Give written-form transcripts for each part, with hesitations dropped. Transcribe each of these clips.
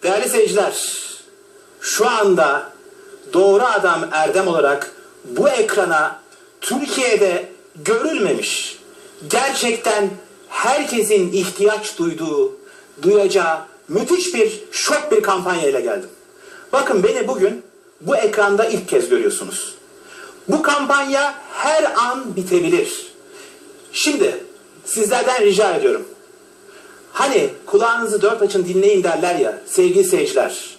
Değerli seyirciler, şu anda Doğru Adam Erdem olarak bu ekrana Türkiye'de görülmemiş, gerçekten herkesin ihtiyaç duyduğu, duyacağı müthiş bir şok bir kampanya ile geldim. Bakın beni bugün bu ekranda ilk kez görüyorsunuz. Bu kampanya her an bitebilir. Şimdi sizlerden rica ediyorum. Hani kulağınızı dört açın dinleyin derler ya sevgili seyirciler.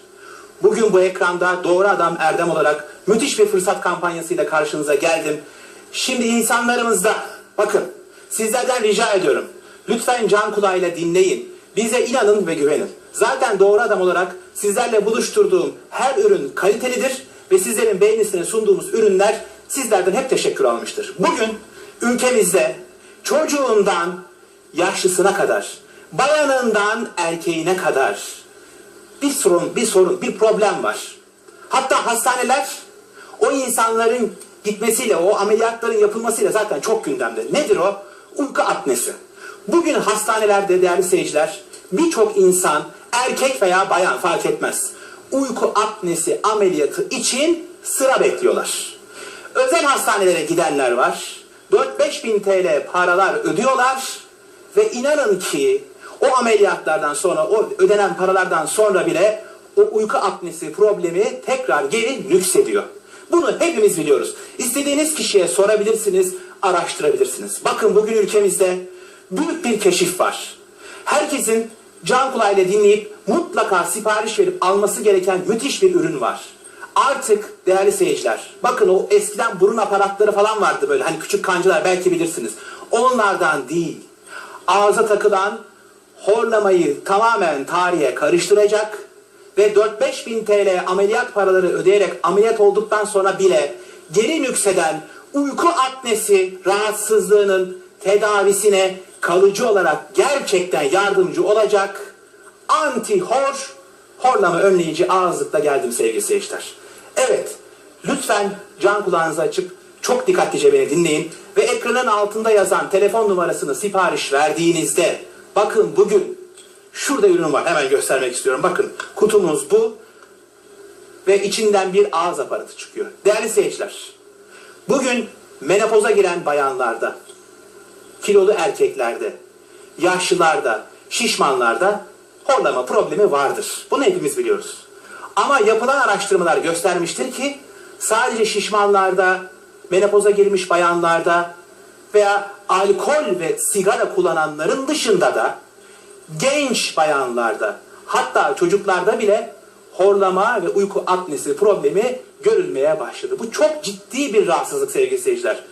Bugün bu ekranda Doğru Adam Erdem olarak müthiş bir fırsat kampanyasıyla karşınıza geldim. Şimdi insanlarımızda bakın sizlerden rica ediyorum. Lütfen can kulağıyla dinleyin. Bize inanın ve güvenin. Zaten Doğru Adam olarak sizlerle buluşturduğum her ürün kalitelidir ve sizlerin beğenisine sunduğumuz ürünler sizlerden hep teşekkür almıştır. Bugün ülkemizde çocuğundan yaşlısına kadar, bayanından erkeğine kadar bir problem var. Hatta hastaneler o insanların gitmesiyle, o ameliyatların yapılmasıyla zaten çok gündemde. Nedir o? Uyku apnesi. Bugün hastanelerde değerli seyirciler birçok insan, erkek veya bayan fark etmez, uyku apnesi ameliyatı için sıra bekliyorlar. Özel hastanelere gidenler var. 4-5 bin TL paralar ödüyorlar ve inanın ki o ameliyatlardan sonra, o ödenen paralardan sonra bile o uyku apnesi problemi tekrar geri nüksediyor. Bunu hepimiz biliyoruz. İstediğiniz kişiye sorabilirsiniz, araştırabilirsiniz. Bakın bugün ülkemizde büyük bir keşif var. Herkesin can kulağıyla dinleyip mutlaka sipariş verip alması gereken müthiş bir ürün var. Artık değerli seyirciler, bakın o eskiden burun aparatları falan vardı böyle, hani küçük kancılar, belki bilirsiniz. Onlardan değil, ağza takılan horlamayı tamamen tarihe karıştıracak ve 4-5 bin TL ameliyat paraları ödeyerek ameliyat olduktan sonra bile geri nükseden uyku apnesi rahatsızlığının tedavisine kalıcı olarak gerçekten yardımcı olacak horlama önleyici ağızlıkla geldim sevgili seyirciler. Evet, lütfen can kulağınızı açıp çok dikkatlice beni dinleyin ve ekranın altında yazan telefon numarasını sipariş verdiğinizde, bakın bugün şurada ürün var, hemen göstermek istiyorum. Bakın kutumuz bu ve içinden bir ağız aparatı çıkıyor. Değerli seyirciler, bugün menopoza giren bayanlarda, kilolu erkeklerde, yaşlılarda, şişmanlarda horlama problemi vardır. Bunu hepimiz biliyoruz. Ama yapılan araştırmalar göstermiştir ki sadece şişmanlarda, menopoza girmiş bayanlarda veya alkol ve sigara kullananların dışında da genç bayanlarda, hatta çocuklarda bile horlama ve uyku apnesi problemi görülmeye başladı. Bu çok ciddi bir rahatsızlık sevgili seyirciler.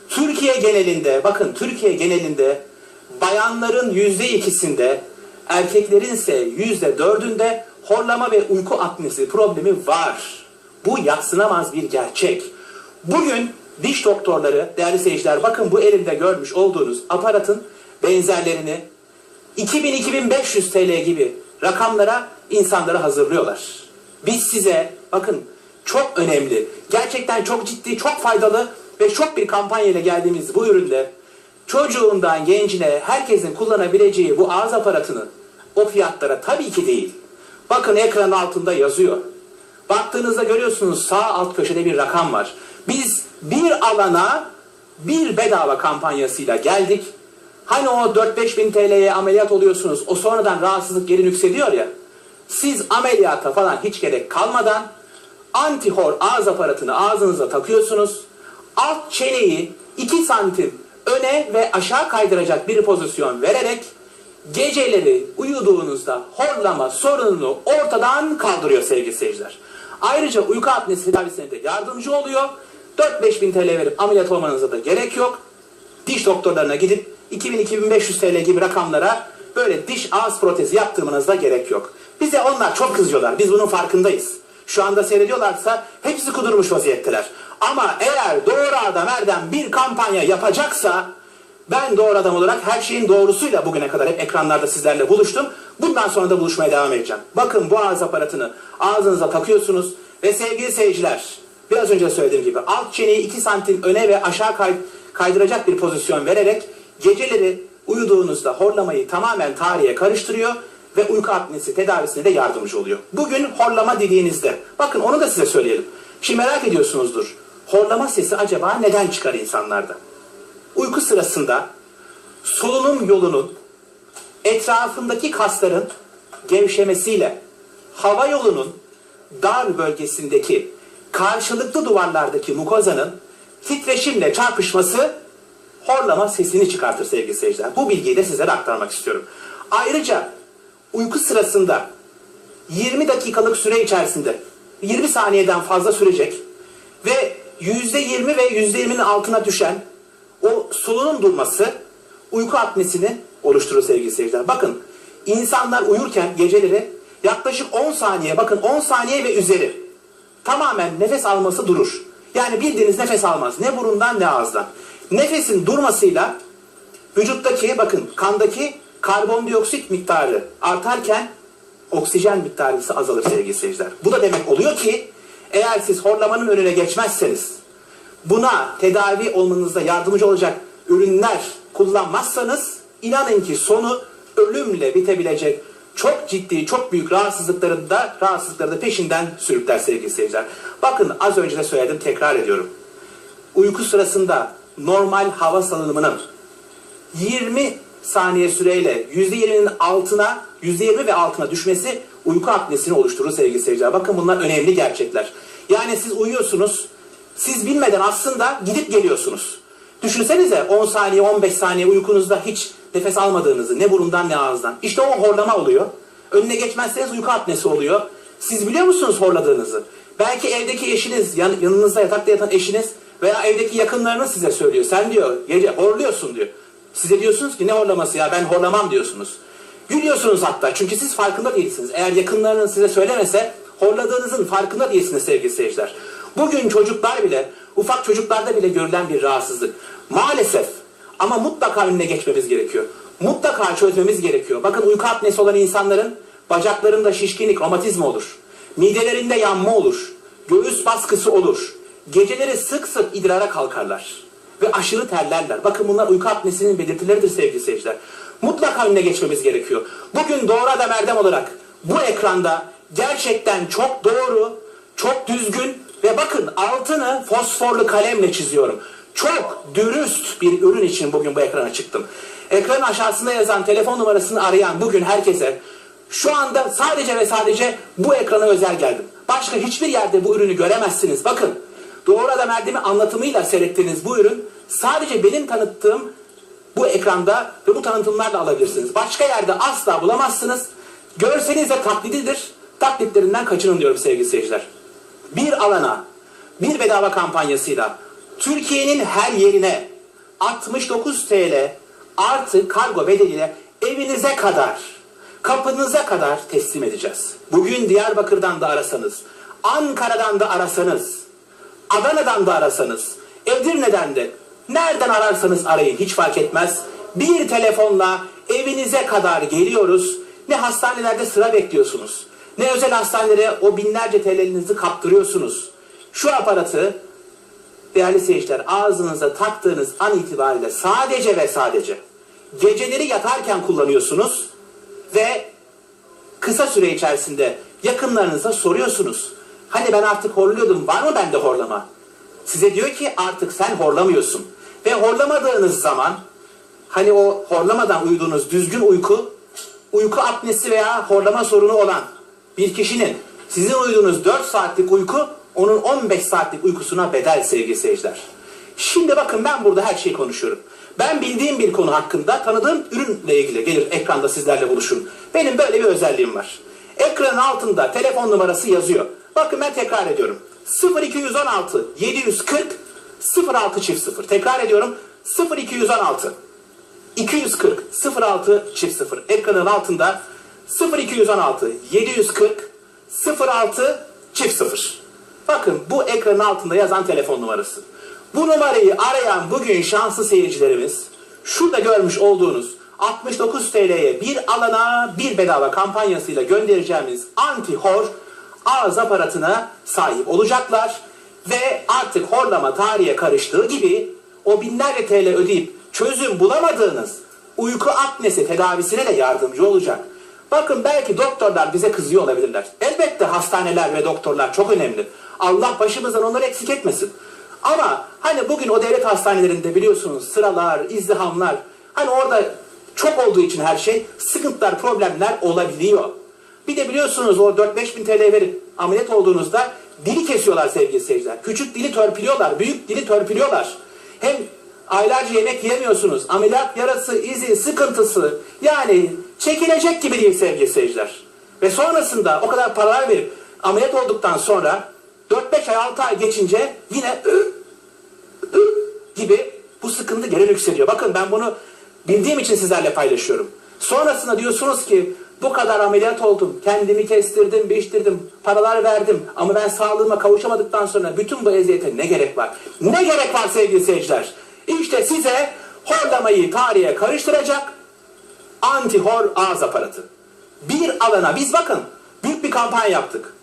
Türkiye genelinde, bakın Türkiye genelinde bayanların %2'sinde, erkeklerin ise %4'ünde horlama ve uyku apnesi problemi var. Bu yadsınamaz bir gerçek. Bugün diş doktorları, değerli seyirciler, bakın bu elimde görmüş olduğunuz aparatın benzerlerini 2000-2500 TL gibi rakamlara insanlara hazırlıyorlar. Biz size bakın çok önemli, gerçekten çok ciddi, çok faydalı ve şok bir kampanya ile geldiğimiz bu üründe çocuğundan gencine herkesin kullanabileceği bu ağız aparatını o fiyatlara tabii ki değil. Bakın ekranın altında yazıyor. Baktığınızda görüyorsunuz sağ alt köşede bir rakam var. Biz bir alana bir bedava kampanyasıyla geldik. Hani o 4-5 bin TL'ye ameliyat oluyorsunuz, o sonradan rahatsızlık geri nüksediyor ya. Siz ameliyata falan hiç gerek kalmadan antihor ağız aparatını ağzınıza takıyorsunuz. Alt çeneyi 2 santim öne ve aşağı kaydıracak bir pozisyon vererek geceleri uyuduğunuzda horlama sorununu ortadan kaldırıyor sevgili seyirciler. Ayrıca uyku apnesi tedavisine de yardımcı oluyor. 4-5 bin TL verip ameliyat olmanıza da gerek yok. Diş doktorlarına gidip 2000-2500 TL gibi rakamlara böyle diş ağız protezi yaptırmanıza gerek yok. Bize onlar çok kızıyorlar. Biz bunun farkındayız. Şu anda seyrediyorlarsa hepsi kudurmuş vaziyetteler. Ama eğer Doğru Adam Erdem bir kampanya yapacaksa, ben Doğru Adam olarak her şeyin doğrusuyla bugüne kadar hep ekranlarda sizlerle buluştum. Bundan sonra da buluşmaya devam edeceğim. Bakın bu ağız aparatını ağzınıza takıyorsunuz ve sevgili seyirciler, biraz önce söylediğim gibi alt çeneyi 2 santim öne ve aşağı kaydıracak bir pozisyon vererek geceleri uyuduğunuzda horlamayı tamamen tarihe karıştırıyor ve uyku apnesi tedavisine de yardımcı oluyor. Bugün horlama dediğinizde, bakın onu da size söyleyelim. Şimdi merak ediyorsunuzdur. Horlama sesi acaba neden çıkar insanlarda? Uyku sırasında solunum yolunun etrafındaki kasların gevşemesiyle hava yolunun dar bölgesindeki karşılıklı duvarlardaki mukozanın titreşimle çarpışması horlama sesini çıkartır sevgili seyirciler. Bu bilgiyi de sizlere aktarmak istiyorum. Ayrıca uyku sırasında 20 dakikalık süre içerisinde 20 saniyeden fazla sürecek ve %20 ve %20'nin altına düşen o solunum durması uyku apnesini oluşturur sevgili seyirciler. Bakın insanlar uyurken geceleri yaklaşık 10 saniye, bakın 10 saniye ve üzeri tamamen nefes alması durur. Yani bildiğiniz nefes almaz. Ne burundan ne ağızdan. Nefesin durmasıyla vücuttaki, bakın kandaki karbondioksit miktarı artarken oksijen miktarı ise azalır sevgili seyirciler. Bu da demek oluyor ki eğer siz horlamanın önüne geçmezseniz, buna tedavi olmanızda yardımcı olacak ürünler kullanmazsanız inanın ki sonu ölümle bitebilecek çok ciddi, çok büyük rahatsızlıkları da peşinden sürükler sevgili seyirciler. Bakın az önce de söyledim, tekrar ediyorum. Uyku sırasında normal hava salınımının 20 saniye süreyle %20'nin altına, %20 ve altına düşmesi uyku apnesini oluşturur sevgili seyirciler. Bakın bunlar önemli gerçekler. Yani siz uyuyorsunuz, siz bilmeden aslında gidip geliyorsunuz. Düşünsenize 10 saniye, 15 saniye uykunuzda hiç nefes almadığınızı, ne burundan ne ağızdan. İşte o horlama oluyor. Önüne geçmezseniz uyku apnesi oluyor. Siz biliyor musunuz horladığınızı? Belki evdeki eşiniz, yanınızda yatakta yatan eşiniz veya evdeki yakınlarınız size söylüyor. Sen diyor gece horluyorsun diyor. Size diyorsunuz ki ne horlaması ya, ben horlamam diyorsunuz. Gülüyorsunuz hatta, çünkü siz farkında değilsiniz. Eğer yakınlarınız size söylemese horladığınızın farkında değilsiniz sevgili seyirciler. Bugün çocuklar bile, ufak çocuklarda bile görülen bir rahatsızlık. Maalesef, ama mutlaka önüne geçmemiz gerekiyor. Mutlaka çözmemiz gerekiyor. Bakın uyku apnesi olan insanların bacaklarında şişkinlik, romatizma olur. Midelerinde yanma olur. Göğüs baskısı olur. Geceleri sık sık idrara kalkarlar. Ve aşırı terlerler. Bakın bunlar uyku apnesinin belirtileridir sevgili seyirciler. Mutlaka önüne geçmemiz gerekiyor. Bugün Doğru Adam Erdem olarak bu ekranda gerçekten çok doğru, çok düzgün ve bakın altını fosforlu kalemle çiziyorum. Çok dürüst bir ürün için bugün bu ekrana çıktım. Ekranın aşağısında yazan telefon numarasını arayan bugün herkese şu anda sadece ve sadece bu ekrana özel geldim. Başka hiçbir yerde bu ürünü göremezsiniz. Bakın Doğru Adam Erdem'i anlatımıyla seyrettiğiniz bu ürün sadece benim tanıttığım bu ekranda ve bu tanıtımlarla alabilirsiniz. Başka yerde asla bulamazsınız. Görseniz de taklididir. Taklitlerinden kaçının diyorum sevgili seyirciler. Bir alana, bir bedava kampanyasıyla Türkiye'nin her yerine 69 TL artı kargo bedeliyle evinize kadar, kapınıza kadar teslim edeceğiz. Bugün Diyarbakır'dan da arasanız, Ankara'dan da arasanız, Adana'dan da arasanız, Edirne'den de, nereden ararsanız arayın, hiç fark etmez. Bir telefonla evinize kadar geliyoruz. Ne hastanelerde sıra bekliyorsunuz, ne özel hastanelere o binlerce TL'nizi kaptırıyorsunuz. Şu aparatı değerli seyirciler ağzınıza taktığınız an itibariyle sadece ve sadece geceleri yatarken kullanıyorsunuz ve kısa süre içerisinde yakınlarınıza soruyorsunuz. Hani ben artık horluyordum, var mı bende horlama? Size diyor ki artık sen horlamıyorsun. Ve horlamadığınız zaman hani o horlamadan uyuduğunuz düzgün uyku apnesi veya horlama sorunu olan bir kişinin sizin uyuduğunuz 4 saatlik uyku onun 15 saatlik uykusuna bedel sevgili seyirciler. Şimdi bakın ben burada her şeyi konuşuyorum. Ben bildiğim bir konu hakkında tanıdığım ürünle ilgili gelir ekranda sizlerle buluşurum. Benim böyle bir özelliğim var. Ekranın altında telefon numarası yazıyor. Bakın ben tekrar ediyorum. 0216 740 06 çift 0. Tekrar ediyorum. 0216 240 06 çift 0. Ekranın altında 0216 740 06 çift 0. Bakın bu ekranın altında yazan telefon numarası. Bu numarayı arayan bugün şanslı seyircilerimiz şurada görmüş olduğunuz 69 TL'ye bir alana bir bedava kampanyasıyla göndereceğimiz anti-hor ağız aparatına sahip olacaklar. Ve artık horlama tarihe karıştığı gibi o binlerce TL ödeyip çözüm bulamadığınız uyku apnesi tedavisine de yardımcı olacak. Bakın belki doktorlar bize kızıyor olabilirler. Elbette hastaneler ve doktorlar çok önemli. Allah başımızdan onları eksik etmesin. Ama hani bugün o devlet hastanelerinde biliyorsunuz sıralar, izdihamlar, hani orada çok olduğu için her şey sıkıntılar, problemler olabiliyor. Bir de biliyorsunuz o 4-5 bin TL verip ameliyat olduğunuzda dili kesiyorlar sevgili seyirciler. Küçük dili törpülüyorlar, büyük dili törpülüyorlar. Hem aylarca yemek yiyemiyorsunuz. Ameliyat yarası, izi, sıkıntısı yani çekilecek gibi değil sevgili seyirciler. Ve sonrasında o kadar paralar verip ameliyat olduktan sonra 4-5 ay 6 ay geçince yine gibi bu sıkıntı geri yükseliyor. Bakın ben bunu bildiğim için sizlerle paylaşıyorum. Sonrasında diyorsunuz ki bu kadar ameliyat oldum, kendimi kestirdim, biçtirdim, paralar verdim ama ben sağlığıma kavuşamadıktan sonra bütün bu eziyete ne gerek var? Ne gerek var sevgili seyirciler? İşte size horlamayı tarihe karıştıracak anti-hor ağız aparatı. Bir alana biz bakın büyük bir kampanya yaptık.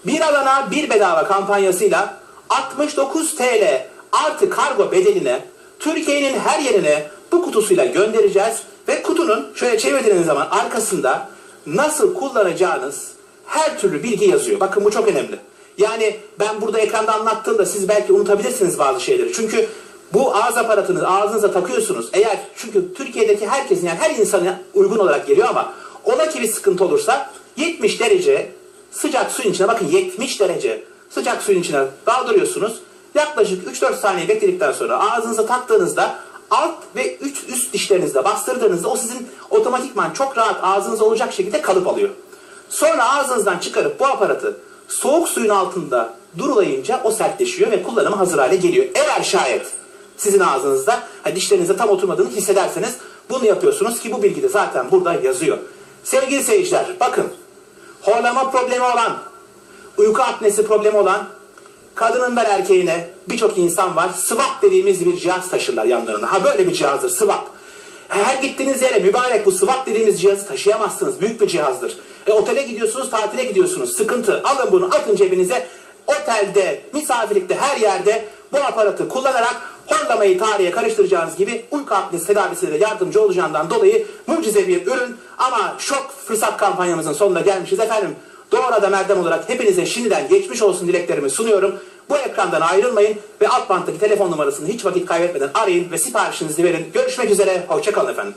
Bir alana bir bedava kampanyasıyla 69 TL artı kargo bedeline Türkiye'nin her yerine bu kutusuyla göndereceğiz ve kutunun şöyle çevirdiğiniz zaman arkasında nasıl kullanacağınız her türlü bilgi yazıyor. Bakın bu çok önemli. Yani ben burada ekranda anlattığımda siz belki unutabilirsiniz bazı şeyleri. Çünkü bu ağız aparatını ağzınıza takıyorsunuz. Eğer çünkü Türkiye'deki herkesin yani her insana uygun olarak geliyor ama ola ki bir sıkıntı olursa 70 derece sıcak suyun içine bakın 70 derece sıcak suyun içine daldırıyorsunuz. Yaklaşık 3-4 saniye bekledikten sonra ağzınıza taktığınızda alt ve üst dişlerinizle bastırdığınızda o sizin otomatikman çok rahat ağzınızda olacak şekilde kalıp alıyor. Sonra ağzınızdan çıkarıp bu aparatı soğuk suyun altında durulayınca o sertleşiyor ve kullanıma hazır hale geliyor. Eğer şayet sizin ağzınızda dişlerinizde tam oturmadığını hissederseniz bunu yapıyorsunuz ki bu bilgi de zaten burada yazıyor. Sevgili seyirciler bakın horlama problemi olan, uyku apnesi problemi olan kadınından erkeğine birçok insan var. SWAP dediğimiz bir cihaz taşırlar yanlarında. Ha böyle bir cihazdır SWAP. Her gittiğiniz yere mübarek bu SWAP dediğimiz cihazı taşıyamazsınız. Büyük bir cihazdır. Otele gidiyorsunuz, tatile gidiyorsunuz. Sıkıntı. Alın bunu atın cebinize. Otelde, misafirlikte her yerde bu aparatı kullanarak horlamayı tarihe karıştıracağınız gibi uyku apnesi tedavisine de yardımcı olacağından dolayı mucize bir ürün. Ama şok fırsat kampanyamızın sonuna gelmişiz efendim. Doğru Adam Erdem olarak hepinize şimdiden geçmiş olsun dileklerimi sunuyorum. Bu ekrandan ayrılmayın ve alt banttaki telefon numarasını hiç vakit kaybetmeden arayın ve siparişinizi verin. Görüşmek üzere, hoşça kalın efendim.